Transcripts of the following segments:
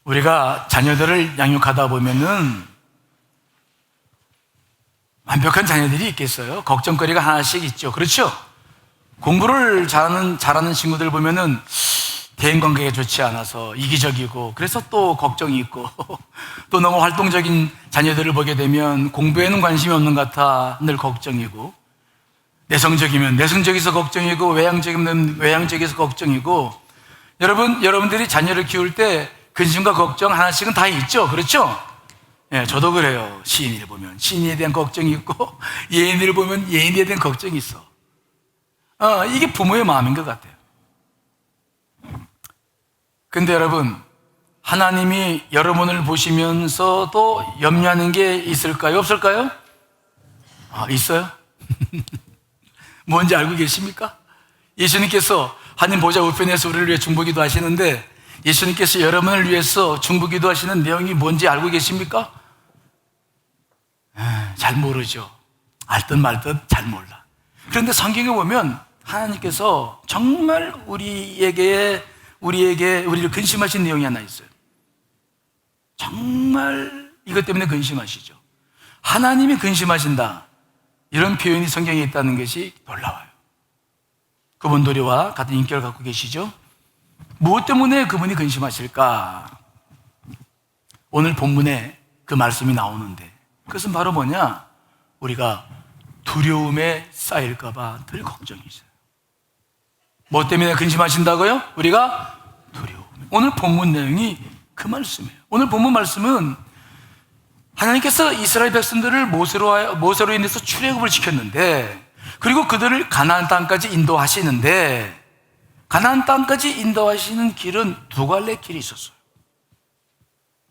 우리가 자녀들을 양육하다 보면은 완벽한 자녀들이 있겠어요? 걱정거리가 하나씩 있죠. 그렇죠? 공부를 잘하는 친구들 보면은 대인관계가 좋지 않아서 이기적이고, 그래서 또 걱정이 있고 또 너무 활동적인 자녀들을 보게 되면 공부에는 관심이 없는 것 같아 늘 걱정이고, 내성적이면 내성적이서 걱정이고, 외향적이면 외향적이서 걱정이고. 여러분들이 자녀를 키울 때 근심과 걱정 하나씩은 다 있죠. 그렇죠? 예, 저도 그래요. 시인이를 보면 시인에 대한 걱정이 있고, 예인이를 보면 예인에 대한 걱정이 있어. 이게 부모의 마음인 것 같아요. 근데 여러분, 하나님이 여러분을 보시면서도 염려하는 게 있을까요? 없을까요? 있어요? 뭔지 알고 계십니까? 예수님께서 하나님 보좌 우편에서 우리를 위해 중보기도 하시는데, 예수님께서 여러분을 위해서 중보기도 하시는 내용이 뭔지 알고 계십니까? 잘 모르죠. 알듯 말듯 잘 몰라. 그런데 성경에 보면 하나님께서 정말 우리를 근심하신 내용이 하나 있어요. 정말 이것 때문에 근심하시죠. 하나님이 근심하신다, 이런 표현이 성경에 있다는 것이 놀라워요. 그분들과 같은 인격을 갖고 계시죠. 무엇 때문에 그분이 근심하실까? 오늘 본문에 그 말씀이 나오는데, 그것은 바로 뭐냐? 우리가 두려움에 쌓일까 봐 늘 걱정이 있어요. 뭐 때문에 근심하신다고요? 우리가 두려움. 오늘 본문 내용이 그 말씀이에요. 오늘 본문 말씀은 하나님께서 이스라엘 백성들을 모세로 인해서 출애굽을 시켰는데, 그리고 그들을 가나안 땅까지 인도하시는데, 가나안 땅까지 인도하시는 길은 두 갈래 길이 있었어요.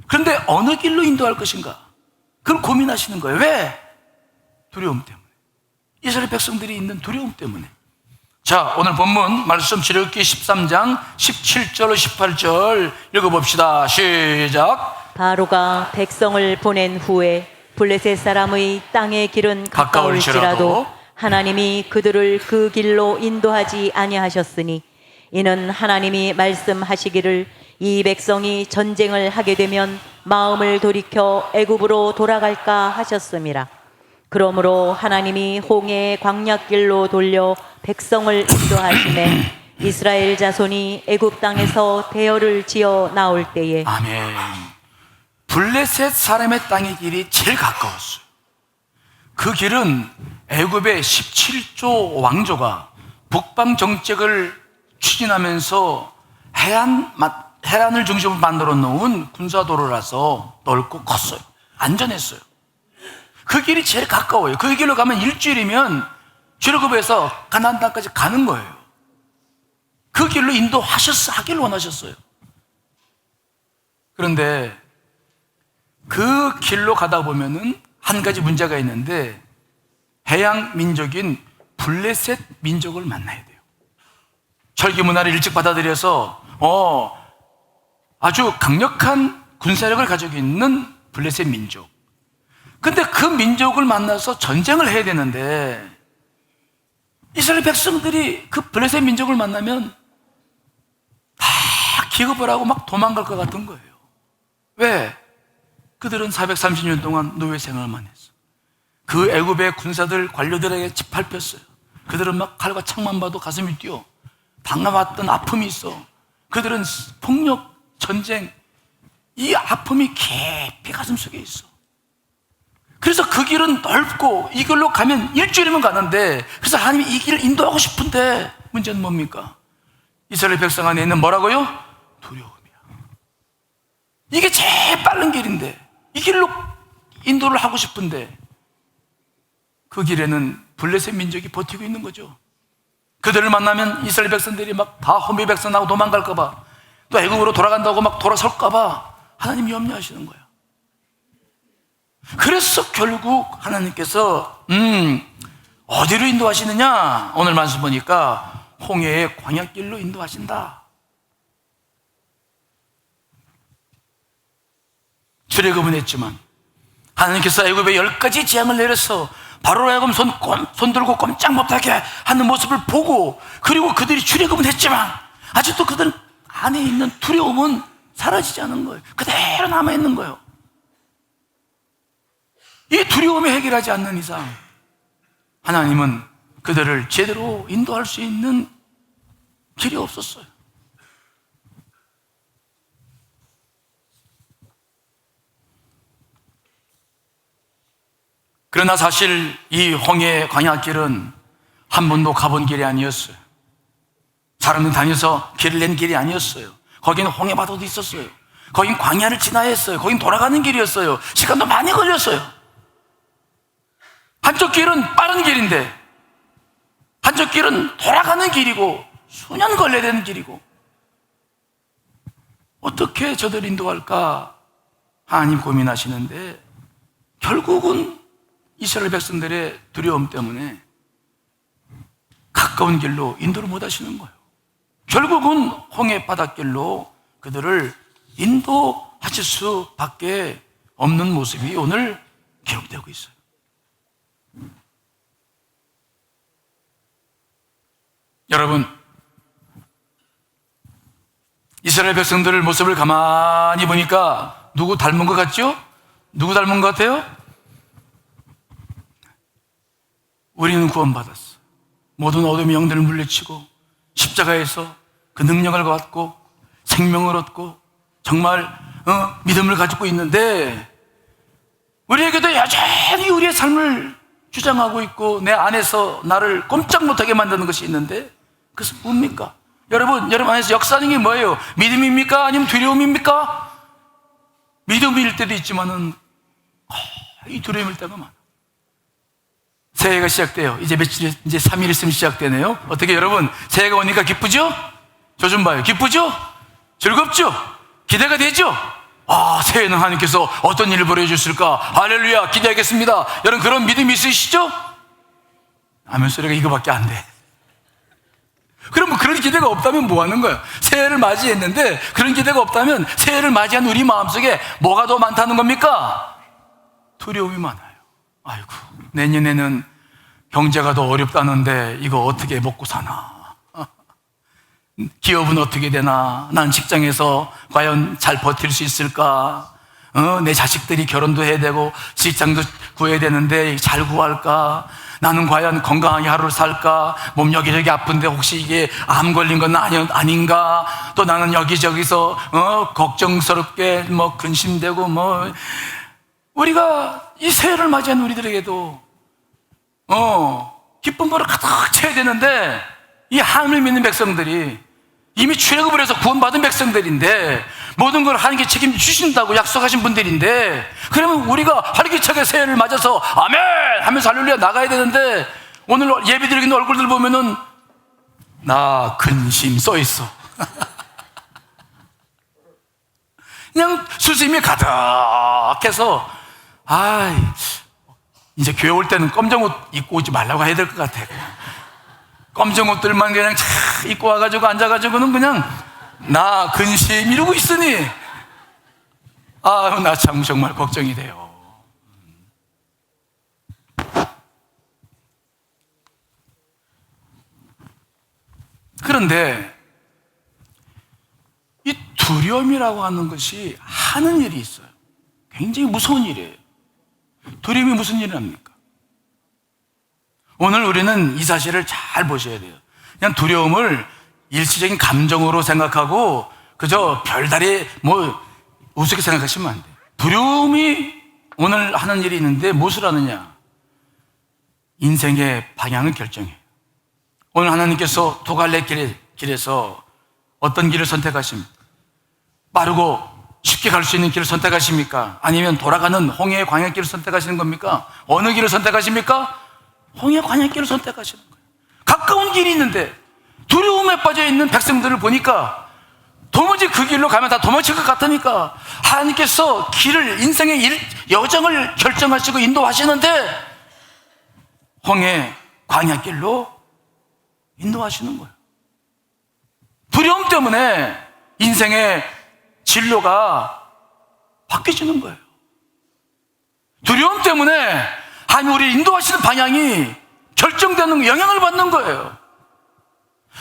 그런데 어느 길로 인도할 것인가? 그걸 고민하시는 거예요. 왜? 두려움 때문에. 이스라엘 백성들이 있는 두려움 때문에. 자, 오늘 본문 말씀 출애굽기 13장 17절 18절 읽어봅시다. 시작. 바로가 백성을 보낸 후에 블레셋 사람의 땅의 길은 가까울지라도 하나님이 그들을 그 길로 인도하지 아니하셨으니, 이는 하나님이 말씀하시기를 이 백성이 전쟁을 하게 되면 마음을 돌이켜 애굽으로 돌아갈까 하셨음이라. 그러므로 하나님이 홍해의 광야길로 돌려 백성을 인도하시매 이스라엘 자손이 애굽 땅에서 대열을 지어 나올 때에. 아멘. 블레셋 사람의 땅의 길이 제일 가까웠어요. 그 길은 애굽의 17조 왕조가 북방 정책을 추진하면서 해안을 중심으로 만들어 놓은 군사도로라서 넓고 컸어요. 안전했어요. 그 길이 제일 가까워요. 그 길로 가면 일주일이면 출애굽에서 가나안 땅까지 가는 거예요. 그 길로 하길 원하셨어요. 그런데 그 길로 가다 보면은 한 가지 문제가 있는데, 해양 민족인 블레셋 민족을 만나야 돼요. 철기 문화를 일찍 받아들여서 아주 강력한 군사력을 가지고 있는 블레셋 민족. 근데 그 민족을 만나서 전쟁을 해야 되는데, 이스라엘 백성들이 그 블레셋 민족을 만나면 다 기겁을 하고 막 도망갈 것 같은 거예요. 왜? 그들은 430년 동안 노예 생활만 했어. 그 애굽의 군사들, 관료들에게 짓밟혔어요. 그들은 막 칼과 창만 봐도 가슴이 뛰어. 당해왔던 아픔이 있어. 그들은 폭력, 전쟁, 이 아픔이 깊이 가슴 속에 있어. 그래서 그 길은 넓고 이 길로 가면 일주일이면 가는데, 그래서 하나님이 이 길을 인도하고 싶은데, 문제는 뭡니까? 이스라엘 백성 안에 있는 뭐라고요? 두려움이야. 이게 제일 빠른 길인데, 이 길로 인도를 하고 싶은데, 그 길에는 블레셋 민족이 버티고 있는 거죠. 그들을 만나면 이스라엘 백성들이 막 다 호미 백성하고 도망갈까봐, 또 애국으로 돌아간다고 막 돌아설까봐 하나님이 염려하시는 거야. 그래서 결국 하나님께서 어디로 인도하시느냐? 오늘 말씀 보니까 홍해의 광야길로 인도하신다. 출애굽은 했지만 하나님께서 애굽에 10가지 재앙을 내려서 바로 하여금 손 들고 꼼짝 못하게 하는 모습을 보고, 그리고 그들이 출애굽은 했지만 아직도 그들 안에 있는 두려움은 사라지지 않은 거예요. 그대로 남아있는 거예요. 이 두려움이 해결하지 않는 이상 하나님은 그들을 제대로 인도할 수 있는 길이 없었어요. 그러나 사실 이 홍해 광야길은 한 번도 가본 길이 아니었어요. 사람들 다녀서 길을 낸 길이 아니었어요. 거기는 홍해바다도 있었어요. 거긴 광야를 지나야 했어요. 거긴 돌아가는 길이었어요. 시간도 많이 걸렸어요. 한쪽 길은 빠른 길인데 한쪽 길은 돌아가는 길이고 수년 걸려야 되는 길이고 어떻게 저들 인도할까 하나님 고민하시는데 결국은 이스라엘 백성들의 두려움 때문에 가까운 길로 인도를 못 하시는 거예요. 결국은 홍해 바닷길로 그들을 인도하실 수밖에 없는 모습이 오늘 기록되고 있어요. 여러분, 이스라엘 백성들 모습을 가만히 보니까 누구 닮은 것 같죠? 누구 닮은 것 같아요? 우리는 구원받았어. 모든 어둠의 영들을 물리치고 십자가에서 그 능력을 갖고 생명을 얻고 정말 믿음을 가지고 있는데 우리에게도 여전히 우리의 삶을 주장하고 있고 내 안에서 나를 꼼짝 못하게 만드는 것이 있는데 그것은 뭡니까? 여러분 안에서 역사하는 게 뭐예요? 믿음입니까? 아니면 두려움입니까? 믿음일 때도 있지만은 이 두려움일 때가 많아. 새해가 시작돼요. 이제 3일 있으면 시작되네요. 어떻게 여러분, 새해가 오니까 기쁘죠? 저 좀 봐요. 기쁘죠? 즐겁죠? 기대가 되죠? 새해는 하나님께서 어떤 일을 벌여주실까? 할렐루야, 기대하겠습니다. 여러분, 그런 믿음이 있으시죠? 아멘 소리가 이거밖에 안 돼. 그럼 그런 기대가 없다면 뭐 하는 거예요? 새해를 맞이했는데 그런 기대가 없다면 새해를 맞이한 우리 마음속에 뭐가 더 많다는 겁니까? 두려움이 많아요. 아이고, 내년에는 경제가 더 어렵다는데 이거 어떻게 먹고 사나? 기업은 어떻게 되나? 난 직장에서 과연 잘 버틸 수 있을까? 내 자식들이 결혼도 해야 되고 직장도 구해야 되는데 잘 구할까? 나는 과연 건강하게 하루를 살까? 몸 여기저기 아픈데 혹시 이게 암 걸린 건 아닌가? 또 나는 여기저기서 걱정스럽게 근심되고 우리가 이 새해를 맞이한 우리들에게도 기쁨으로 가득 채워야 되는데 이 하나님을 믿는 백성들이 이미 출애굽을 해서 구원받은 백성들인데 모든 걸 하나님께 책임주신다고 약속하신 분들인데 그러면 우리가 활기차게 새해를 맞아서 아멘 하면서 할렐루야 나가야 되는데 오늘 예배드리는 얼굴들 보면은 나 근심 써있어. 그냥 수심이 가득해서 이제 교회 올 때는 검정 옷 입고 오지 말라고 해야 될 것 같아. 검정 옷들만 그냥 입고 와가지고 앉아가지고는 그냥 나 근심 이러고 있으니 나 참 정말 걱정이 돼요. 그런데 이 두려움이라고 하는 것이 하는 일이 있어요. 굉장히 무서운 일이에요. 두려움이 무슨 일을 합니까? 오늘 우리는 이 사실을 잘 보셔야 돼요. 그냥 두려움을 일시적인 감정으로 생각하고 그저 별다리 우습게 생각하시면 안 돼요. 두려움이 오늘 하는 일이 있는데 무엇을 하느냐? 인생의 방향을 결정해요. 오늘 하나님께서 두 갈래 길에서 어떤 길을 선택하십니까? 빠르고 쉽게 갈 수 있는 길을 선택하십니까? 아니면 돌아가는 홍해의 광야길을 선택하시는 겁니까? 어느 길을 선택하십니까? 홍해 광야길을 선택하시는 거예요. 가까운 길이 있는데 두려움에 빠져 있는 백성들을 보니까 도무지 그 길로 가면 다 도망칠 것 같으니까 하나님께서 인생의 여정을 결정하시고 인도하시는데 홍해 광야길로 인도하시는 거예요. 두려움 때문에 인생의 진로가 바뀌어지는 거예요. 두려움 때문에 하나님 우리를 인도하시는 방향이 결정되는 영향을 받는 거예요.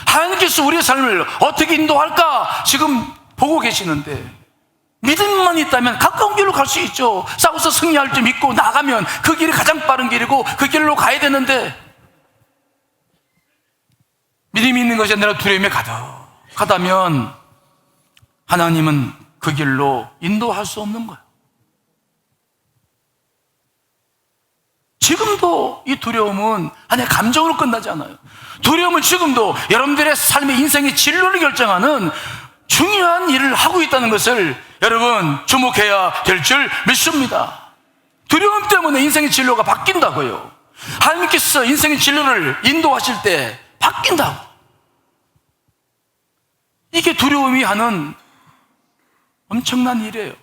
하나님께서 우리의 삶을 어떻게 인도할까 지금 보고 계시는데 믿음만 있다면 가까운 길로 갈 수 있죠. 싸워서 승리할 줄 믿고 나가면 그 길이 가장 빠른 길이고 그 길로 가야 되는데, 믿음이 있는 것이 아니라 두려움에 가득하다면 하나님은 그 길로 인도할 수 없는 거예요. 지금도 이 두려움은 하나의 감정으로 끝나지 않아요. 두려움은 지금도 여러분들의 삶의 인생의 진로를 결정하는 중요한 일을 하고 있다는 것을 여러분 주목해야 될 줄 믿습니다. 두려움 때문에 인생의 진로가 바뀐다고요. 하나님께서 인생의 진로를 인도하실 때 바뀐다고. 이게 두려움이 하는 엄청난 일이에요.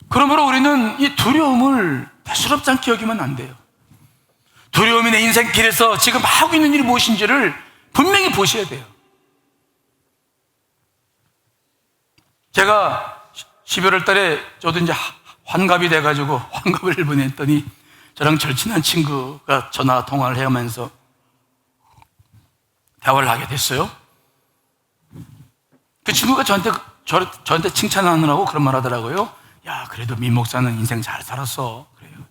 그러므로 우리는 이 두려움을 대수롭지 않게 여기면 안 돼요. 두려움이 내 인생길에서 지금 하고 있는 일이 무엇인지를 분명히 보셔야 돼요. 제가 12월 달에 저도 이제 환갑이 돼가지고 환갑을 보냈더니 저랑 절친한 친구가 전화 통화를 해오면서 대화를 하게 됐어요. 그 친구가 저한테 칭찬하느라고 그런 말 하더라고요. 야, 그래도 민 목사는 인생 잘 살았어. 그래요.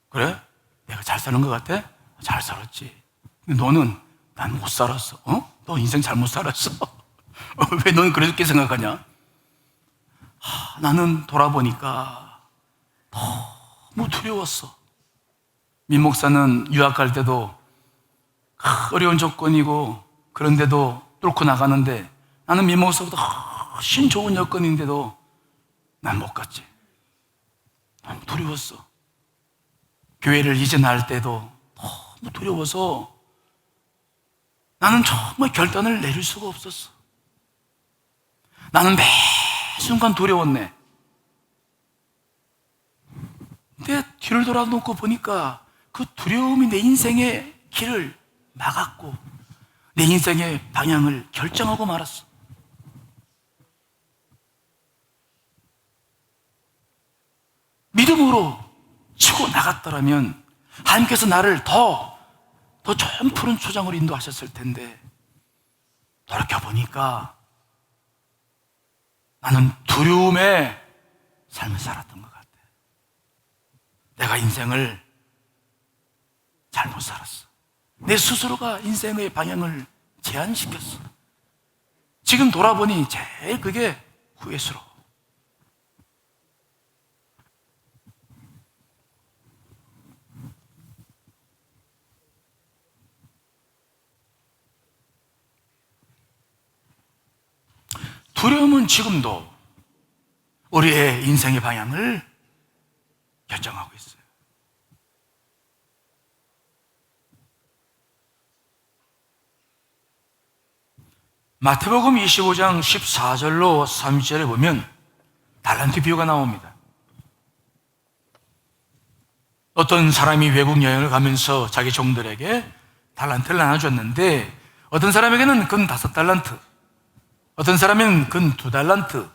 그래? 내가 잘 사는 것 같아? 잘 살았지. 근데 너는 난 못 살았어. 너 인생 잘못 살았어. 왜 너는 그렇게 생각하냐? 나는 돌아보니까 너무 두려웠어. 민 목사는 유학 갈 때도 어려운 조건이고 그런데도 뚫고 나가는데 나는 민 목사보다 훨씬 좋은 여건인데도 난 못 갔지. 너무 두려웠어. 교회를 이제 나갈 때도 너무 두려워서 나는 정말 결단을 내릴 수가 없었어. 나는 매 순간 두려웠네. 근데 뒤를 돌아놓고 보니까 그 두려움이 내 인생의 길을 막았고 내 인생의 방향을 결정하고 말았어. 믿음으로 치고 나갔더라면 하나님께서 나를 더 좋은 푸른 초장으로 인도하셨을 텐데, 돌이켜보니까 나는 두려움의 삶을 살았던 것 같아. 내가 인생을 잘못 살았어. 내 스스로가 인생의 방향을 제한시켰어. 지금 돌아보니 제일 그게 후회스러워. 두려움은 지금도 우리의 인생의 방향을 결정하고 있어요. 마태복음 25장 14절로 30절에 보면 달란트 비유가 나옵니다. 어떤 사람이 외국 여행을 가면서 자기 종들에게 달란트를 나눠줬는데 어떤 사람에게는 근 5달란트, 어떤 사람은 근 2달란트,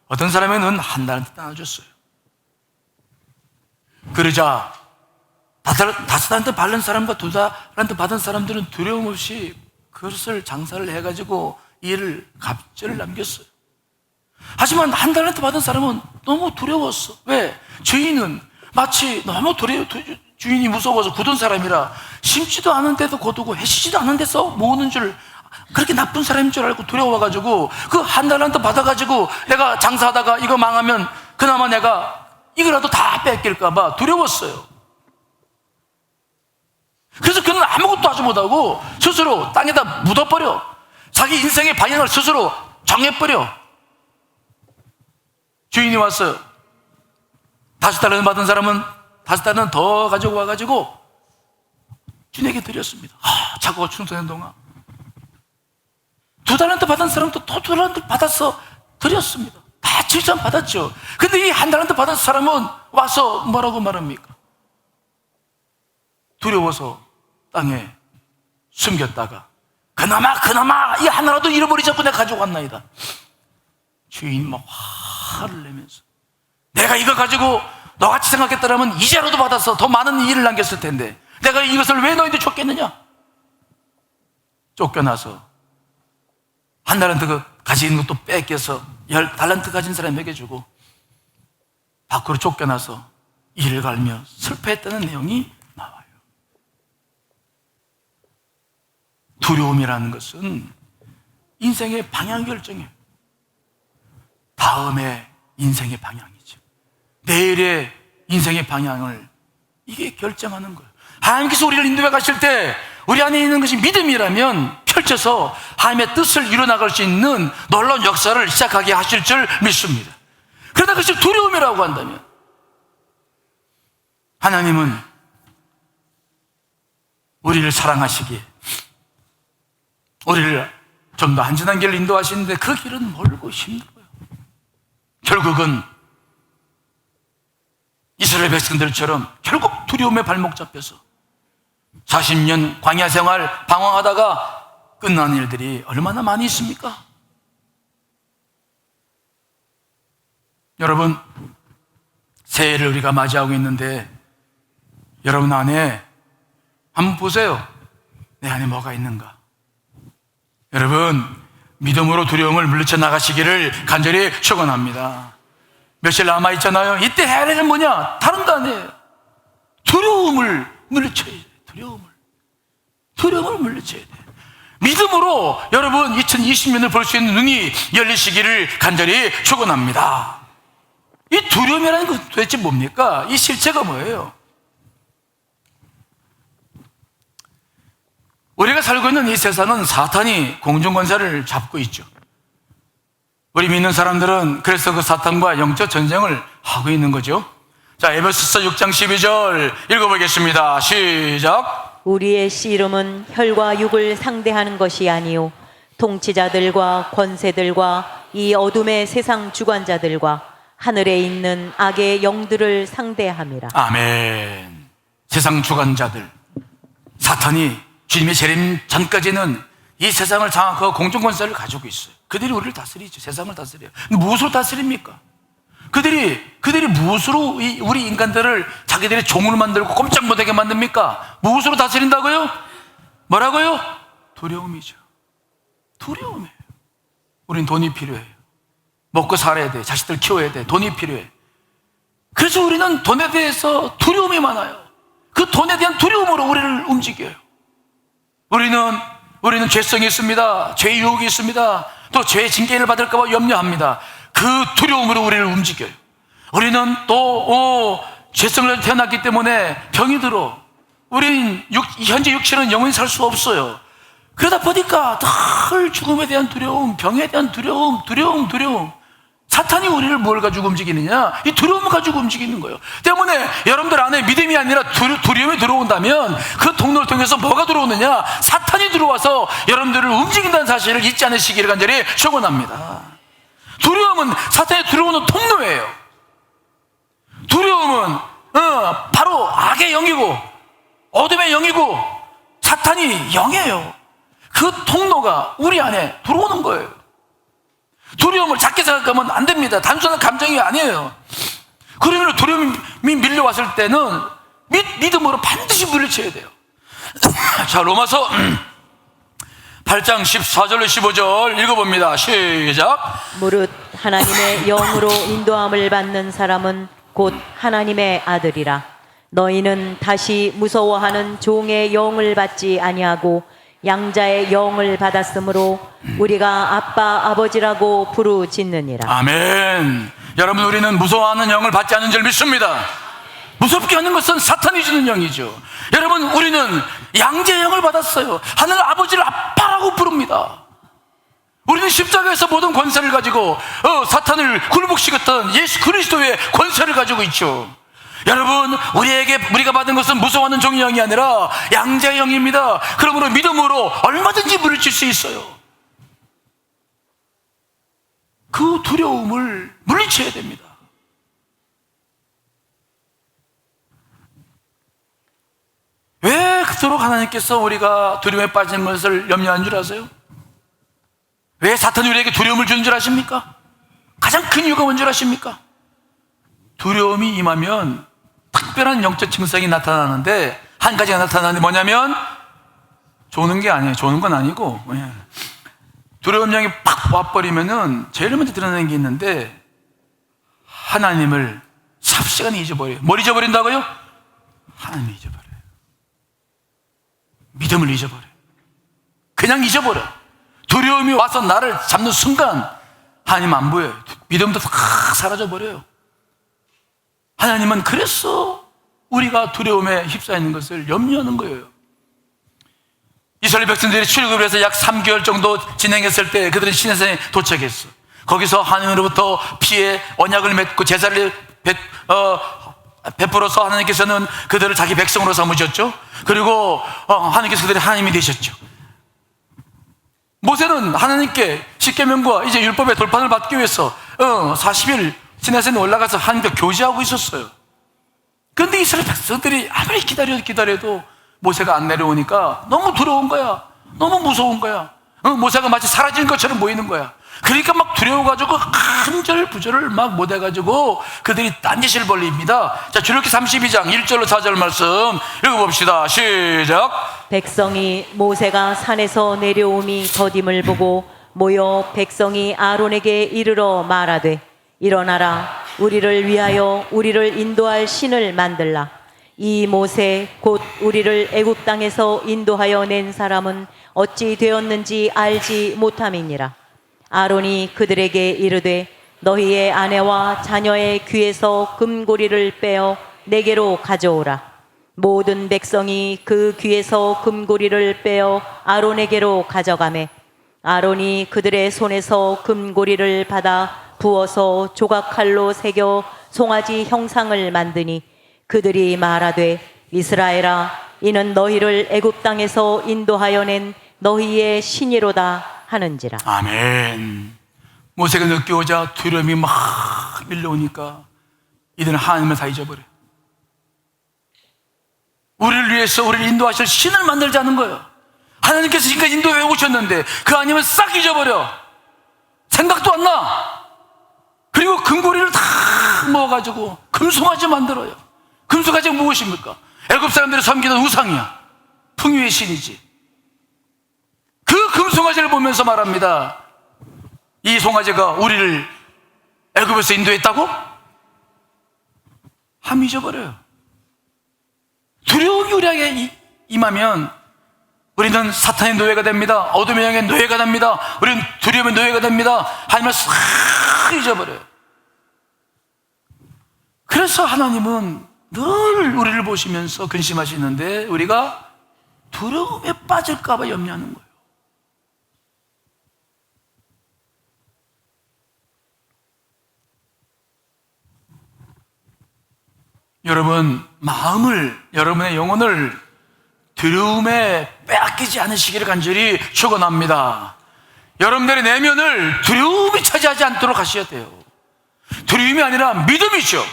어떤 사람에게는 1달란트 나눠줬어요. 그러자 5달란트 받은 사람과 2달란트 받은 사람들은 두려움 없이 그것을 장사를 해가지고 일을 갑절을 남겼어요. 하지만 1달란트 받은 사람은 너무 두려웠어. 왜? 주인은 마치 너무 주인이 무서워서 굳은 사람이라 심지도 않은데도 거두고 해시지도 않은 데서 모으는 줄, 그렇게 나쁜 사람인 줄 알고 두려워가지고 그 1달란트 받아가지고 내가 장사하다가 이거 망하면 그나마 내가 이거라도 다 뺏길까봐 두려웠어요. 그래서 그는 아무것도 하지 못하고 스스로 땅에다 묻어버려. 자기 인생의 방향을 스스로 정해버려. 주인이 와서 5달란트 받은 사람은 5달란트 더 가지고 와가지고 주인에게 드렸습니다. 자꾸가 충성하는 동안 2달란트 받은 사람도 또 2달란트 받아서 드렸습니다. 다 7천 받았죠. 근데 이 1달란트 받은 사람은 와서 뭐라고 말합니까? 두려워서 땅에 숨겼다가 그나마 이 하나라도 잃어버리지 않고 내가 가지고 왔나이다. 주인이 막 화를 내면서 내가 이거 가지고 너같이 생각했더라면 이자로도 받아서 더 많은 일을 남겼을 텐데 내가 이것을 왜 너희들 줬겠느냐? 쫓겨나서 한 달란트 가진 것도 뺏겨서 10달란트 가진 사람에게 주고 밖으로 쫓겨나서 이를 갈며 슬퍼했다는 내용이 나와요. 두려움이라는 것은 인생의 방향 결정이에요. 다음의 인생의 방향이죠. 내일의 인생의 방향을 이게 결정하는 거예요. 하나님께서 우리를 인도해 가실 때 우리 안에 있는 것이 믿음이라면 펼쳐서 하나님의 뜻을 이뤄나갈 수 있는 놀라운 역사를 시작하게 하실 줄 믿습니다. 그러다 그것이 두려움이라고 한다면 하나님은 우리를 사랑하시기에 우리를 좀 더 안전한 길을 인도하시는데 그 길은 멀고 힘들어요. 결국은 이스라엘 백성들처럼 결국 두려움에 발목 잡혀서 40년 광야 생활 방황하다가 끝난 일들이 얼마나 많이 있습니까? 여러분, 새해를 우리가 맞이하고 있는데 여러분 안에 한번 보세요. 내 안에 뭐가 있는가? 여러분, 믿음으로 두려움을 물리쳐 나가시기를 간절히 축원합니다. 며칠 남아있잖아요. 이때 해야 할 일은 뭐냐? 다른 거 아니에요. 두려움을 물리쳐야 돼. 두려움을 물리쳐야 돼. 믿음으로 여러분 2020년을 볼 수 있는 눈이 열리시기를 간절히 축원합니다. 이 두려움이라는 건 도대체 뭡니까? 이 실체가 뭐예요? 우리가 살고 있는 이 세상은 사탄이 공중권세를 잡고 있죠. 우리 믿는 사람들은 그래서 그 사탄과 영적 전쟁을 하고 있는 거죠. 자, 에베소서 6장 12절 읽어보겠습니다. 시작. 우리의 씨름은 혈과 육을 상대하는 것이 아니요 통치자들과 권세들과 이 어둠의 세상 주관자들과 하늘에 있는 악의 영들을 상대함이라. 아멘. 세상 주관자들, 사탄이 주님의 재림 전까지는 이 세상을 장악하고 공중권세를 가지고 있어요. 그들이 우리를 다스리죠. 세상을 다스려요. 무엇으로 다스립니까? 그들이 무엇으로 우리 인간들을 자기들의 종으로 만들고 꼼짝 못하게 만듭니까? 무엇으로 다스린다고요? 뭐라고요? 두려움이죠. 두려움이에요. 우린 돈이 필요해요. 먹고 살아야 돼. 자식들 키워야 돼. 돈이 필요해. 그래서 우리는 돈에 대해서 두려움이 많아요. 그 돈에 대한 두려움으로 우리를 움직여요. 우리는 죄성이 있습니다. 죄의 유혹이 있습니다. 또 죄의 징계를 받을까 봐 염려합니다. 그 두려움으로 우리를 움직여요. 우리는 또 죄성을 태어났기 때문에 병이 들어. 우리는 현재 육체는 영원히 살 수 없어요. 그러다 보니까 늘 죽음에 대한 두려움, 병에 대한 두려움. 사탄이 우리를 뭘 가지고 움직이느냐? 이 두려움을 가지고 움직이는 거예요. 때문에 여러분들 안에 믿음이 아니라 두려움이 들어온다면 그 통로를 통해서 뭐가 들어오느냐? 사탄이 들어와서 여러분들을 움직인다는 사실을 잊지 않으시기를 간절히 축원합니다. 두려움은 사탄이 들어오는 통로예요. 두려움은 바로 악의 영이고 어둠의 영이고 사탄이 영이에요. 그 통로가 우리 안에 들어오는 거예요. 두려움을 작게 생각하면 안 됩니다. 단순한 감정이 아니에요. 그러면 두려움이 밀려왔을 때는 믿음으로 반드시 물리쳐야 돼요. 자, 로마서 8장 14절로 15절 읽어봅니다. 시작. 무릇 하나님의 영으로 인도함을 받는 사람은 곧 하나님의 아들이라. 너희는 다시 무서워하는 종의 영을 받지 아니하고 양자의 영을 받았으므로 우리가 아빠 아버지라고 부르짖느니라. 아멘. 여러분, 우리는 무서워하는 영을 받지 않는 줄 믿습니다. 무섭게 하는 것은 사탄이 주는 영이죠. 여러분, 우리는 양자의 영을 받았어요. 하늘 아버지를 아빠라고 부릅니다. 우리는 십자가에서 모든 권세를 가지고 사탄을 굴복시켰던 예수 그리스도의 권세를 가지고 있죠. 여러분, 우리가 받은 것은 무서워하는 종의 영이 아니라 양자의 영입니다. 그러므로 믿음으로 얼마든지 물리칠 수 있어요. 그 두려움을 물리쳐야 됩니다. 왜 그토록 하나님께서 우리가 두려움에 빠진 것을 염려한 줄 아세요? 왜 사탄이 우리에게 두려움을 주는 줄 아십니까? 가장 큰 이유가 뭔 줄 아십니까? 두려움이 임하면 특별한 영적 증상이 나타나는데 한 가지가 나타나는데 뭐냐면 조는 게 아니에요. 조는 건 아니고 두려움령이 팍 와버리면은 제일 먼저 드러나는 게 있는데 하나님을 삽시간에 잊어버려요. 뭘 잊어버린다고요? 하나님을 잊어버려요. 믿음을 잊어버려요. 그냥 잊어버려. 두려움이 와서 나를 잡는 순간 하나님 안 보여요. 믿음도 다 사라져버려요. 하나님은 그래서 우리가 두려움에 휩싸여 있는 것을 염려하는 거예요. 이스라엘 백성들이 출애굽을 해서 약 3개월 정도 진행했을 때 그들은 시내산에 도착했어. 거기서 하나님으로부터 피의 언약을 맺고 제사를 베풀어서 하나님께서는 그들을 자기 백성으로 삼으셨죠. 그리고 하나님께서 그들의 하나님이 되셨죠. 모세는 하나님께 십계명과 이제 율법의 돌판을 받기 위해서 40일 시내산에 올라가서 하나님과 교제하고 있었어요. 그런데 이스라엘 백성들이 아무리 기다려도 모세가 안 내려오니까 너무 두려운 거야. 너무 무서운 거야. 모세가 마치 사라진 것처럼 보이는 거야. 그러니까 막 두려워가지고 간절부절을 막 못해가지고 그들이 딴짓을 벌립니다. 자, 출애굽기 32장 1절로 4절 말씀 읽어봅시다. 시작. 백성이 모세가 산에서 내려옴이 더딤을 보고 모여 백성이 아론에게 이르러 말하되 일어나라 우리를 위하여 우리를 인도할 신을 만들라. 이 모세 곧 우리를 애굽 땅에서 인도하여 낸 사람은 어찌 되었는지 알지 못함이니라. 아론이 그들에게 이르되 너희의 아내와 자녀의 귀에서 금고리를 빼어 내게로 가져오라. 모든 백성이 그 귀에서 금고리를 빼어 아론에게로 가져가매 아론이 그들의 손에서 금고리를 받아 부어서 조각칼로 새겨 송아지 형상을 만드니 그들이 말하되 이스라엘아 이는 너희를 애굽 땅에서 인도하여 낸 너희의 신이로다 하는지라. 아멘. 모세가 늦게 오자 두려움이 막 밀려오니까 이들은 하나님을 다 잊어버려. 우리를 위해서 우리를 인도하실 신을 만들자는 거예요. 하나님께서 지금까지 인도해 오셨는데 그 아니면 싹 잊어버려. 생각도 안 나. 그리고 금고리를 다 모아가지고 금송아지 만들어요. 금송아지가 무엇입니까? 애굽 사람들이 섬기던 우상이야. 풍요의 신이지. 그 금송아지를 보면서 말합니다. 이 송아지가 우리를 애굽에서 인도했다고? 함 잊어버려요. 두려움이 우리에게 임하면 우리는 사탄의 노예가 됩니다. 어둠의 영의 노예가 됩니다. 우리는 두려움의 노예가 됩니다. 하나님을 싹 잊어버려요. 그래서 하나님은 늘 우리를 보시면서 근심하시는데 우리가 두려움에 빠질까 봐 염려하는 거예요. 여러분, 여러분의 영혼을 두려움에 빼앗기지 않으시기를 간절히 축원합니다. 여러분들의 내면을 두려움이 차지하지 않도록 하셔야 돼요. 두려움이 아니라 믿음이죠.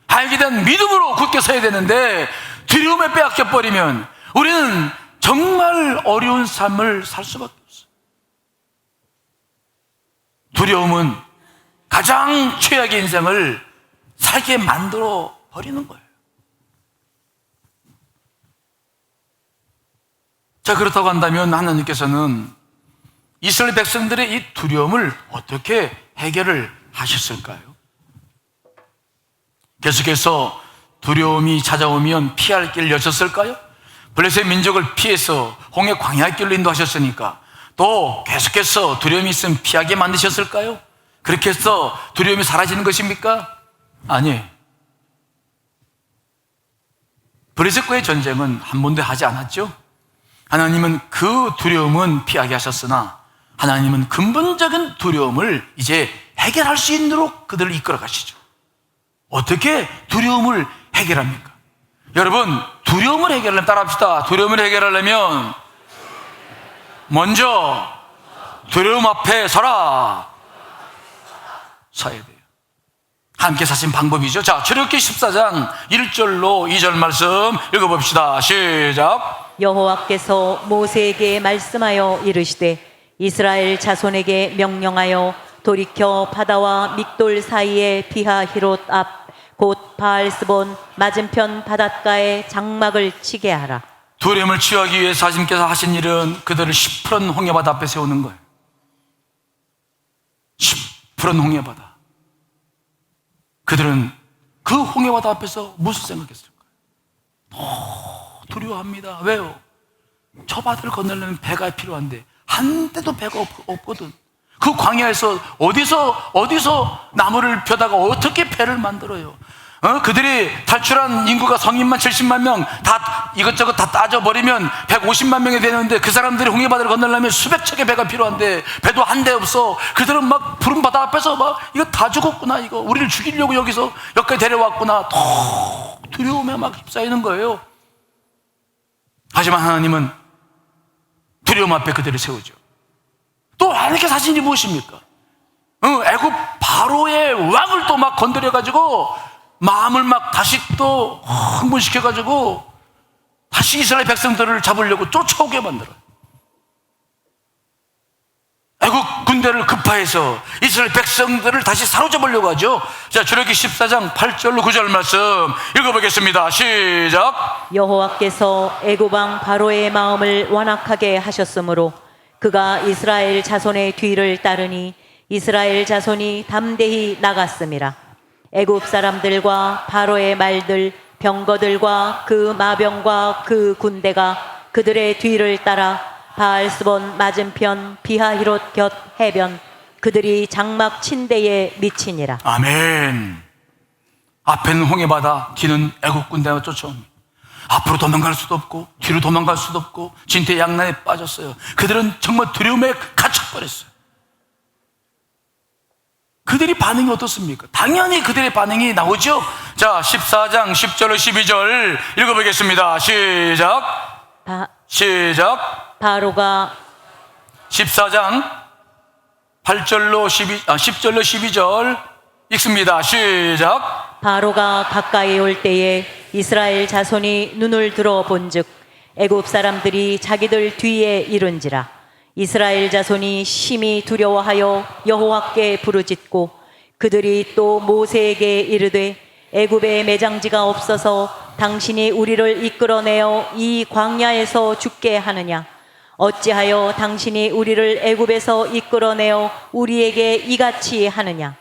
알게 된 믿음으로 굳게 서야 되는데 두려움에 빼앗겨 버리면 우리는 정말 어려운 삶을 살 수밖에 없어요. 두려움은 가장 최악의 인생을 살게 만들어 버리는 거예요. 자, 그렇다고 한다면 하나님께서는 이스라엘 백성들의 이 두려움을 어떻게 해결을 하셨을까요? 계속해서 두려움이 찾아오면 피할 길을 여셨을까요? 블레셋 민족을 피해서 홍해 광야 길로 인도하셨으니까 또 계속해서 두려움이 있으면 피하게 만드셨을까요? 그렇게 해서 두려움이 사라지는 것입니까? 아니에요. 블레셋과의 전쟁은 한 번도 하지 않았죠. 하나님은 그 두려움은 피하게 하셨으나 하나님은 근본적인 두려움을 이제 해결할 수 있도록 그들을 이끌어 가시죠. 어떻게 두려움을 해결합니까? 여러분, 두려움을 해결하려면 따라합시다. 두려움을 해결하려면 먼저 두려움 앞에 서야 돼요. 함께 사신 방법이죠. 자, 출애굽기 14장 1절로 2절 말씀 읽어봅시다. 시작. 여호와께서 모세에게 말씀하여 이르시되 이스라엘 자손에게 명령하여 돌이켜 바다와 믹돌 사이의 비하히롯 앞 곧 바알스본 맞은편 바닷가에 장막을 치게 하라. 두려움을 취하기 위해서 하나님께서 하신 일은 그들을 시푸른 홍해바다 앞에 세우는 거예요. 시푸른 홍해바다. 그들은 그 홍해바다 앞에서 무슨 생각했을까요? 두려워합니다. 왜요? 저 바다를 건너려면 배가 필요한데 한 대도 배가 없거든. 그 광야에서 어디서 나무를 펴다가 어떻게 배를 만들어요? 그들이 탈출한 인구가 성인만 70만 명, 다 이것저것 다 따져버리면 150만 명이 되는데 그 사람들이 홍해바다를 건너려면 수백 척의 배가 필요한데 배도 한 대 없어. 그들은 막 푸른 바다 앞에서 막 이거 다 죽었구나, 이거 우리를 죽이려고 여기까지 데려왔구나. 두려움에 막 휩싸이는 거예요. 하지만 하나님은 두려움 앞에 그들을 세우죠. 또 하나님께 사신이 무엇입니까? 애굽 바로의 왕을 또 막 건드려가지고 마음을 막 다시 또 흥분시켜가지고 다시 이스라엘 백성들을 잡으려고 쫓아오게 만들어요. 애굽 군대를 급파해서 이스라엘 백성들을 다시 사로잡으려고 하죠. 자, 출애굽기 14장 8절로 9절 말씀 읽어보겠습니다. 시작. 여호와께서 애굽 왕 바로의 마음을 완악하게 하셨으므로 그가 이스라엘 자손의 뒤를 따르니 이스라엘 자손이 담대히 나갔음이라. 애굽 사람들과 바로의 말들, 병거들과 그 마병과 그 군대가 그들의 뒤를 따라 바알스본 맞은편 비하히롯 곁 해변 그들이 장막 침대에 미치니라. 아멘. 앞에는 홍해바다, 뒤는 애굽 군대가 쫓아옵니다. 앞으로 도망갈 수도 없고 뒤로 도망갈 수도 없고 진퇴양난에 빠졌어요. 그들은 정말 두려움에 갇혀버렸어요. 그들이 반응이 어떻습니까? 당연히 그들의 반응이 나오죠. 자, 14장 10절로 12절 읽어보겠습니다. 시작. 바로가 14장 10절로 12절 읽습니다. 시작. 바로가 가까이 올 때에 이스라엘 자손이 눈을 들어 본즉 애굽 사람들이 자기들 뒤에 이른지라. 이스라엘 자손이 심히 두려워하여 여호와께 부르짖고 그들이 또 모세에게 이르되 애굽에 매장지가 없어서 당신이 우리를 이끌어내어 이 광야에서 죽게 하느냐? 어찌하여 당신이 우리를 애굽에서 이끌어내어 우리에게 이같이 하느냐?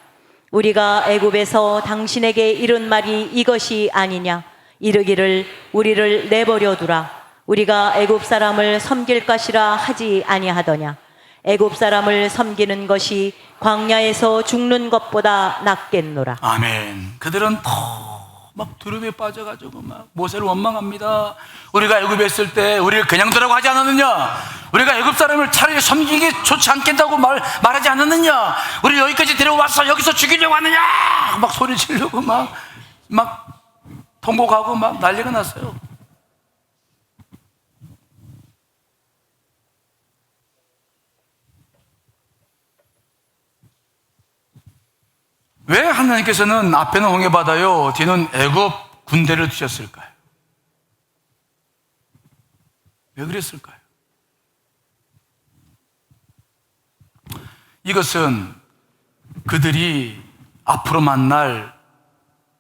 우리가 애굽에서 당신에게 이른 말이 이것이 아니냐? 이르기를 우리를 내버려 두라. 우리가 애굽 사람을 섬길 것이라 하지 아니하더냐? 애굽 사람을 섬기는 것이 광야에서 죽는 것보다 낫겠노라. 아멘. 그들은 더 막 두려움에 빠져가지고 막 모세를 원망합니다. 우리가 애굽에 있을 때 우리를 그냥 두라고 하지 않았느냐? 우리가 애굽 사람을 차라리 섬기기 좋지 않겠다고 말하지 않았느냐? 우리 여기까지 데려와서 여기서 죽이려고 하느냐? 막 소리 지르고 막 통곡하고 막 난리가 났어요. 왜 하나님께서는 앞에는 홍해바다요, 뒤는 애굽 군대를 두셨을까요? 왜 그랬을까요? 이것은 그들이 앞으로 만날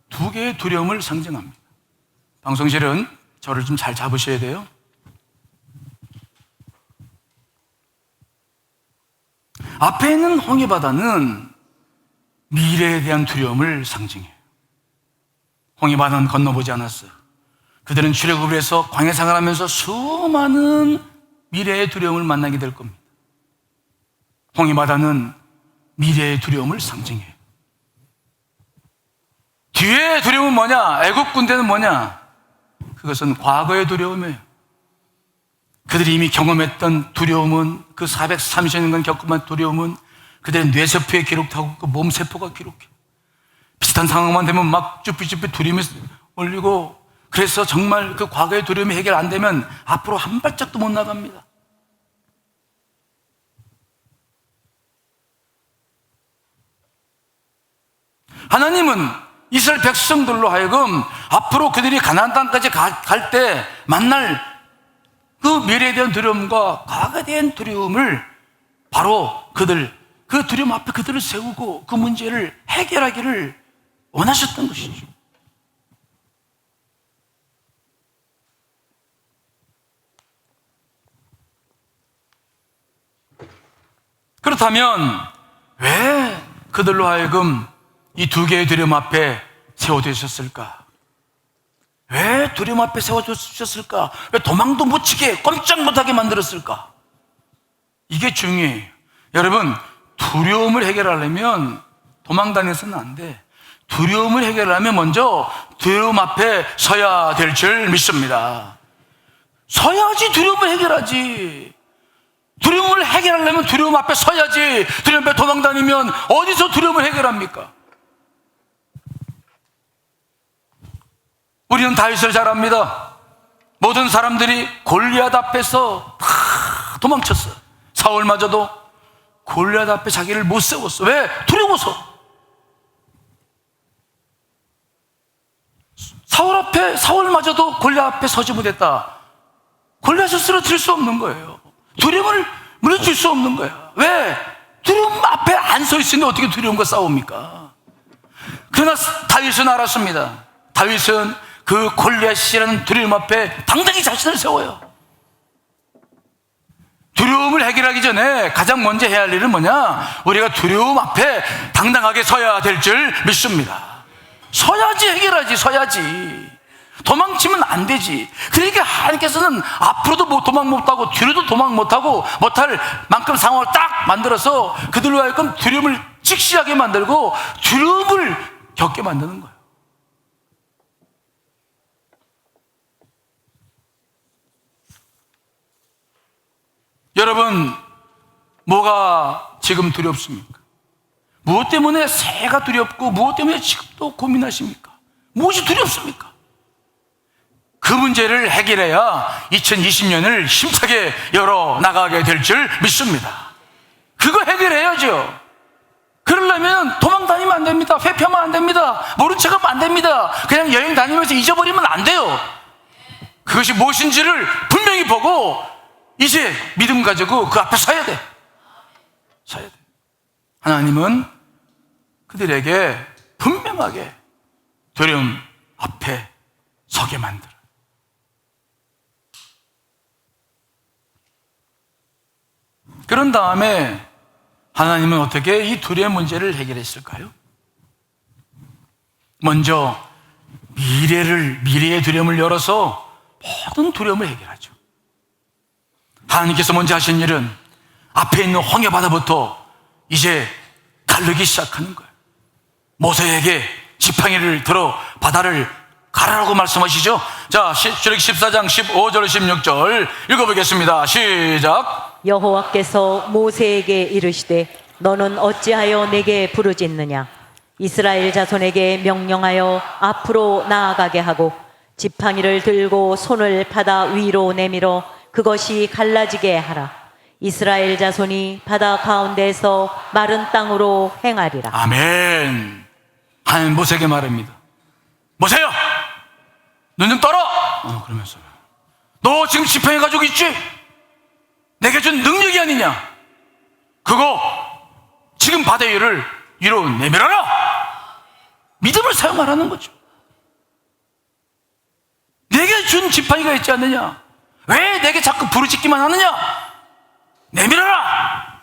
두 개의 두려움을 상징합니다. 방송실은 저를 좀 잘 잡으셔야 돼요. 앞에 있는 홍해바다는 미래에 대한 두려움을 상징해요. 홍해바다는 건너보지 않았어요. 그들은 출애굽을 해서 광야생활을 하면서 수많은 미래의 두려움을 만나게 될 겁니다. 홍해바다는 미래의 두려움을 상징해요. 뒤에 두려움은 뭐냐? 애굽 군대는 뭐냐? 그것은 과거의 두려움이에요. 그들이 이미 경험했던 두려움은, 그 430년간 겪은 두려움은 그들의 뇌세포에 기록하고 그 몸세포가 기록해. 비슷한 상황만 되면 막 쭈삣쭈삣 두려움이 올리고, 그래서 정말 그 과거의 두려움이 해결 안 되면 앞으로 한 발짝도 못 나갑니다. 하나님은 이스라엘 백성들로 하여금 앞으로 그들이 가나안 땅까지 갈 때 만날 그 미래에 대한 두려움과 과거에 대한 두려움을 바로 그 두려움 앞에 그들을 세우고 그 문제를 해결하기를 원하셨던 것이죠. 그렇다면 왜 그들로 하여금 이 두 개의 두려움 앞에 세워두셨을까? 왜 두려움 앞에 세워두셨을까? 왜 도망도 못 치게 꼼짝 못하게 만들었을까? 이게 중요해요. 여러분, 두려움을 해결하려면 도망 다녀서는 안 돼. 두려움을 해결하려면 먼저 두려움 앞에 서야 될 줄 믿습니다. 서야지 두려움을 해결하지. 두려움을 해결하려면 두려움 앞에 서야지. 두려움 앞에 도망 다니면 어디서 두려움을 해결합니까? 우리는 다윗을 잘 압니다. 모든 사람들이 골리앗 앞에서 다 도망쳤어요. 사울마저도 골리앗 앞에 자기를 못 세웠어. 왜? 두려워서. 사울마저도 골리앗 앞에 서지 못했다. 골리앗을 쓰러뜨릴 수 없는 거예요. 두려움을 물리칠 수 없는 거야. 왜? 두려움 앞에 안 서 있으니 어떻게 두려움과 싸웁니까? 그러나 다윗은 알았습니다. 다윗은 그 골리앗이라는 두려움 앞에 당당히 자신을 세워요. 두려움을 해결하기 전에 가장 먼저 해야 할 일은 뭐냐? 우리가 두려움 앞에 당당하게 서야 될 줄 믿습니다. 서야지 해결하지. 서야지. 도망치면 안 되지. 그러니까 하나님께서는 앞으로도 뭐 도망 못하고 뒤로도 도망 못하고 못할 만큼 상황을 딱 만들어서 그들로 하여금 두려움을 직시하게 만들고 두려움을 겪게 만드는 거예요. 여러분, 뭐가 지금 두렵습니까? 무엇 때문에 새해가 두렵고 무엇 때문에 지금도 고민하십니까? 무엇이 두렵습니까? 그 문제를 해결해야 2020년을 힘차게 열어나가게 될 줄 믿습니다. 그거 해결해야죠. 그러려면 도망 다니면 안 됩니다. 회피하면 안 됩니다. 모른 척하면 안 됩니다. 그냥 여행 다니면서 잊어버리면 안 돼요. 그것이 무엇인지를 분명히 보고 이제 믿음 가지고 그 앞에 서야 돼. 서야 돼. 하나님은 그들에게 분명하게 두려움 앞에 서게 만들어. 그런 다음에 하나님은 어떻게 이 두려움 문제를 해결했을까요? 먼저 미래의 두려움을 열어서 모든 두려움을 해결하죠. 하나님께서 먼저 하신 일은 앞에 있는 홍해 바다부터 이제 가르기 시작하는 거예요. 모세에게 지팡이를 들어 바다를 가라라고 말씀하시죠. 자, 출애굽기 14장 15절 16절 읽어보겠습니다. 시작. 여호와께서 모세에게 이르시되 너는 어찌하여 내게 부르짖느냐? 이스라엘 자손에게 명령하여 앞으로 나아가게 하고 지팡이를 들고 손을 바다 위로 내밀어 그것이 갈라지게 하라. 이스라엘 자손이 바다 가운데에서 마른 땅으로 행하리라. 아멘. 하나님 모세에게 말합니다. 모세야, 눈 좀 떠라. 그러면서 너 지금 지팡이 가지고 있지? 내게 준 능력이 아니냐? 그거 지금 바다 위로 내밀어라. 믿음을 사용하라는 거죠. 내게 준 지팡이가 있지 않느냐? 왜 내게 자꾸 부르짖기만 하느냐? 내밀어라.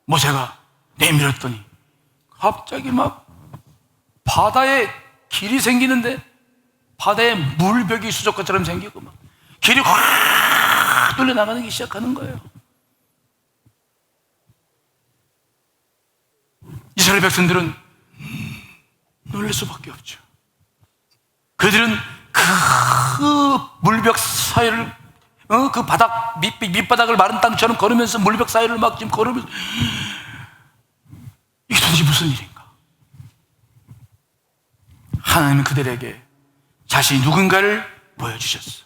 모세가 내밀었더니 갑자기 막 바다에 길이 생기는데 바다에 물벽이 수족관처럼 생기고 막 길이 확 뚫려 나가기 시작하는 거예요. 이스라엘 백성들은 놀랄 수밖에 없죠. 그들은 그 물벽 사이를 그 바닥 밑바닥을 마른 땅처럼 걸으면서 물벽 사이를 막 지금 걸으면서 이게 도대체 무슨 일인가? 하나님은 그들에게 자신이 누군가를 보여주셨어.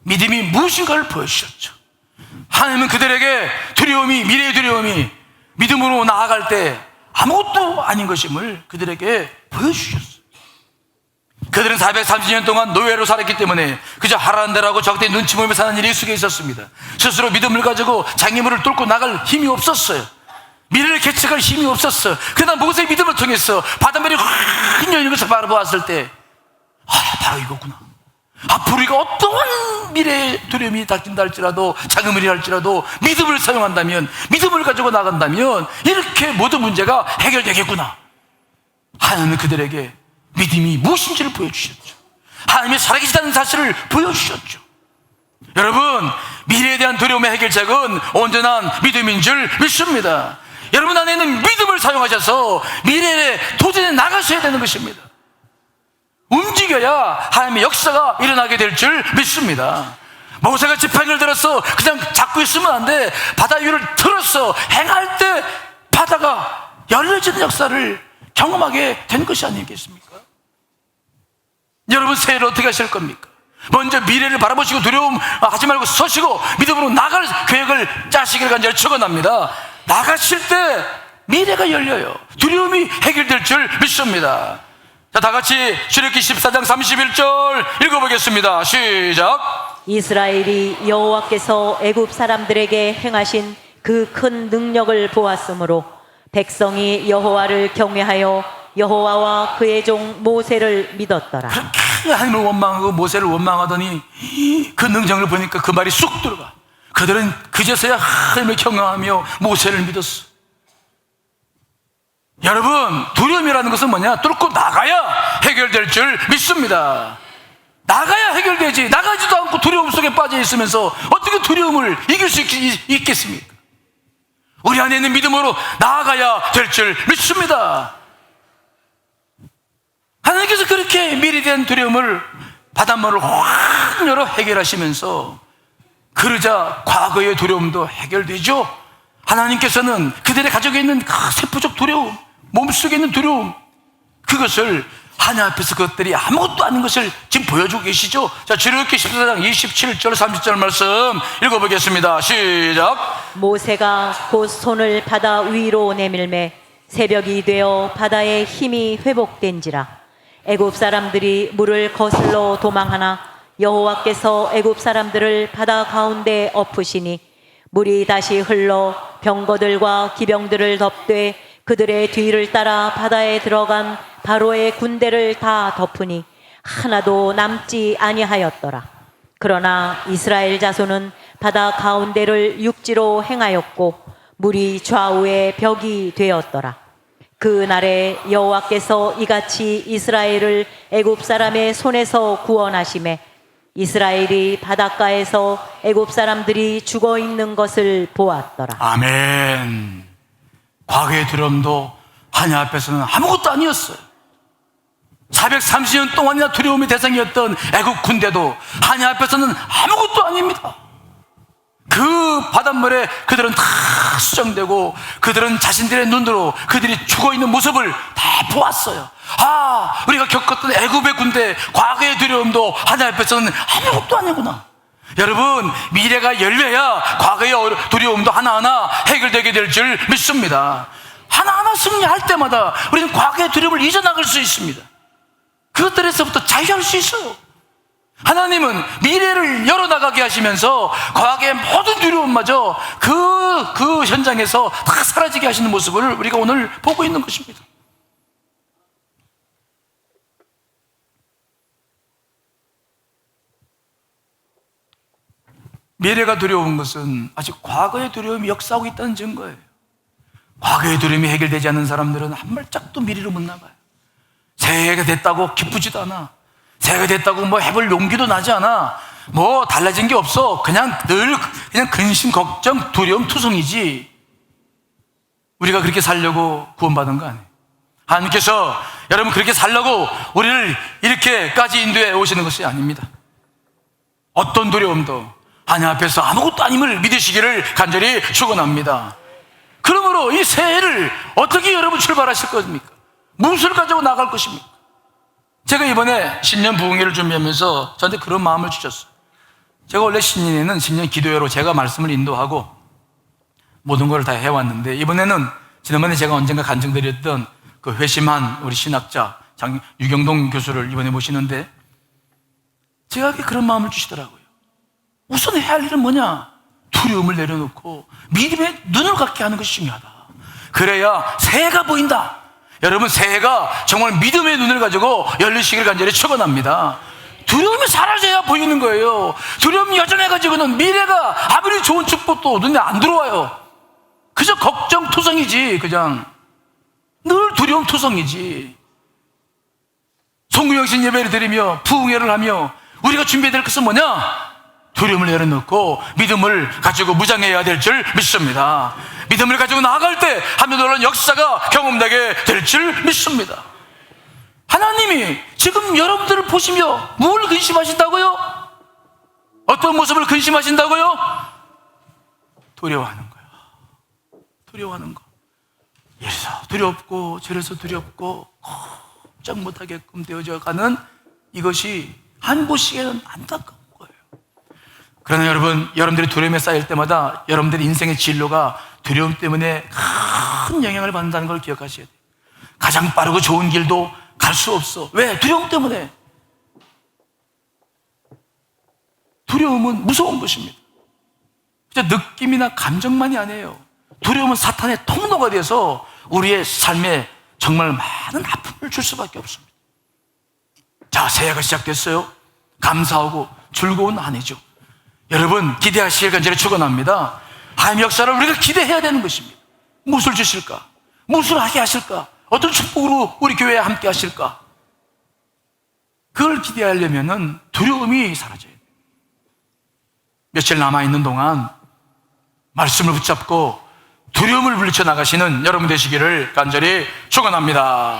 믿음이 무엇인가를 보여주셨죠. 하나님은 그들에게 두려움이, 미래의 두려움이 믿음으로 나아갈 때 아무것도 아닌 것임을 그들에게 보여주셨어. 그들은 430년 동안 노예로 살았기 때문에 그저 하라는 대로 하고 적대 눈치 보며 사는 일이 익숙해 있었습니다. 스스로 믿음을 가지고 장애물을 뚫고 나갈 힘이 없었어요. 미래를 개척할 힘이 없었어. 그러나 모세의 믿음을 통해서 바닷물이 확 열리는 것을 바라보았을 때 바로 이거구나. 앞으로 우리가 어떠한 미래의 두려움이 닥친다 할지라도, 작은 일이 할지라도 믿음을 사용한다면, 믿음을 가지고 나간다면 이렇게 모든 문제가 해결되겠구나. 하나님은 그들에게 믿음이 무엇인지를 보여주셨죠. 하나님이 살아계시다는 사실을 보여주셨죠. 여러분, 미래에 대한 두려움의 해결책은 온전한 믿음인 줄 믿습니다. 여러분 안에 있는 믿음을 사용하셔서 미래에 도전해 나가셔야 되는 것입니다. 움직여야 하나님의 역사가 일어나게 될 줄 믿습니다. 모세가 지팡이를 들어서 그냥 잡고 있으면 안 돼. 바다 위를 들어서 행할 때 바다가 열려지는 역사를 경험하게 된 것이 아니겠습니까? 여러분, 새해를 어떻게 하실 겁니까? 먼저 미래를 바라보시고 두려움하지 말고 서시고 믿음으로 나갈 계획을 짜시기를 간절히 축원합니다. 나가실 때 미래가 열려요. 두려움이 해결될 줄 믿습니다. 자, 다 같이 출애굽기 14장 31절 읽어보겠습니다. 시작. 이스라엘이 여호와께서 애굽 사람들에게 행하신 그 큰 능력을 보았으므로 백성이 여호와를 경외하여 여호와와 그의 종 모세를 믿었더라. 그렇게 하나님을 원망하고 모세를 원망하더니 그 능력을 보니까 그 말이 쑥 들어가. 그들은 그제서야 하나님을 경외하며 모세를 믿었어. 여러분, 두려움이라는 것은 뭐냐? 뚫고 나가야 해결될 줄 믿습니다. 나가야 해결되지. 나가지도 않고 두려움 속에 빠져 있으면서 어떻게 두려움을 이길 수 있겠습니까? 우리 안에 있는 믿음으로 나아가야 될 줄 믿습니다. 하나님께서 그렇게 미래에 대한 두려움을 바닷물을 확 열어 해결하시면서 그러자 과거의 두려움도 해결되죠. 하나님께서는 그들의 가지고 있는 그 세포적 두려움, 몸속에 있는 두려움, 그것을 하나님 앞에서 그것들이 아무것도 아닌 것을 지금 보여주고 계시죠. 자, 출애굽기 14장 27절 30절 말씀 읽어보겠습니다. 시작. 모세가 곧 손을 바다 위로 내밀매 새벽이 되어 바다의 힘이 회복된지라. 애굽 사람들이 물을 거슬러 도망하나 여호와께서 애굽 사람들을 바다 가운데 엎으시니 물이 다시 흘러 병거들과 기병들을 덮되 그들의 뒤를 따라 바다에 들어간 바로의 군대를 다 덮으니 하나도 남지 아니하였더라. 그러나 이스라엘 자손은 바다 가운데를 육지로 행하였고 물이 좌우에 벽이 되었더라. 그날에 여호와께서 이같이 이스라엘을 애굽 사람의 손에서 구원하시매 이스라엘이 바닷가에서 애굽 사람들이 죽어 있는 것을 보았더라. 아멘. 과거의 두려움도 하나님 앞에서는 아무것도 아니었어요. 430년 동안이나 두려움의 대상이었던 애국 군대도 하나님 앞에서는 아무것도 아닙니다. 그 바닷물에 그들은 다 수정되고 그들은 자신들의 눈으로 그들이 죽어있는 모습을 다 보았어요. 아, 우리가 겪었던 애굽의 군대, 과거의 두려움도 하나님 앞에서는 아무것도 아니구나. 여러분, 미래가 열려야 과거의 두려움도 하나하나 해결되게 될 줄 믿습니다. 하나하나 승리할 때마다 우리는 과거의 두려움을 잊어나갈 수 있습니다. 그것들에서부터 자유할 수 있어요. 하나님은 미래를 열어나가게 하시면서 과거의 모든 두려움마저 그 현장에서 다 사라지게 하시는 모습을 우리가 오늘 보고 있는 것입니다. 미래가 두려운 것은 아직 과거의 두려움이 역사하고 있다는 증거예요. 과거의 두려움이 해결되지 않는 사람들은 한 발짝도 미래를 못 나가요. 새해가 됐다고 기쁘지도 않아. 새해가 됐다고 뭐 해볼 용기도 나지 않아. 뭐 달라진 게 없어. 그냥 늘 그냥 근심, 걱정, 두려움, 투성이지. 우리가 그렇게 살려고 구원받은 거 아니에요. 하나님께서 여러분 그렇게 살려고 우리를 이렇게까지 인도해 오시는 것이 아닙니다. 어떤 두려움도 하나님 앞에서 아무것도 아님을 믿으시기를 간절히 축원합니다. 그러므로 이 새해를 어떻게 여러분 출발하실 겁니까? 무엇을 가지고 나갈 것입니까? 제가 이번에 신년 부흥회를 준비하면서 저한테 그런 마음을 주셨어요. 제가 원래 신년에는 신년 기도회로 제가 말씀을 인도하고 모든 걸 다 해왔는데 이번에는 지난번에 제가 언젠가 간증드렸던 그 회심한 우리 신학자 유경동 교수를 이번에 모시는데 제가 그런 마음을 주시더라고요. 우선 해야 할 일은 뭐냐? 두려움을 내려놓고 믿음의 눈을 갖게 하는 것이 중요하다. 그래야 새해가 보인다. 여러분 새해가 정말 믿음의 눈을 가지고 열리시기를 간절히 축원합니다. 두려움이 사라져야 보이는 거예요. 두려움이 여전해가지고는 미래가 아무리 좋은 축복도 눈에 안 들어와요. 그저 걱정투성이지. 그냥 늘 두려움투성이지. 송구영신 예배를 드리며 부흥회를 하며 우리가 준비해야 될 것은 뭐냐? 두려움을 내려놓고 믿음을 가지고 무장해야 될 줄 믿습니다. 믿음을 가지고 나아갈 때 하며 놀라운 역사가 경험되게 될 줄 믿습니다. 하나님이 지금 여러분들을 보시며 뭘 근심하신다고요? 어떤 모습을 근심하신다고요? 두려워하는 거예요. 두려워하는 거. 이래서 두렵고 저래서 두렵고 꼼짝 못하게끔 되어져 가는 이것이 한 보시기에는 안타까운 거예요. 그러나 여러분들이 두려움에 쌓일 때마다 여러분들의 인생의 진로가 두려움 때문에 큰 영향을 받는다는 걸 기억하셔야 돼요. 가장 빠르고 좋은 길도 갈 수 없어. 왜? 두려움 때문에. 두려움은 무서운 것입니다. 그냥 느낌이나 감정만이 아니에요. 두려움은 사탄의 통로가 돼서 우리의 삶에 정말 많은 아픔을 줄 수밖에 없습니다. 자, 새해가 시작됐어요. 감사하고 즐거운 한 해죠. 여러분, 기대하시길 간절히 축원합니다. 하나님의 역사를 우리가 기대해야 되는 것입니다. 무엇을 주실까? 무엇을 하게 하실까? 어떤 축복으로 우리 교회에 함께 하실까? 그걸 기대하려면 두려움이 사라져야 돼요. 며칠 남아있는 동안 말씀을 붙잡고 두려움을 물리쳐 나가시는 여러분 되시기를 간절히 축원합니다.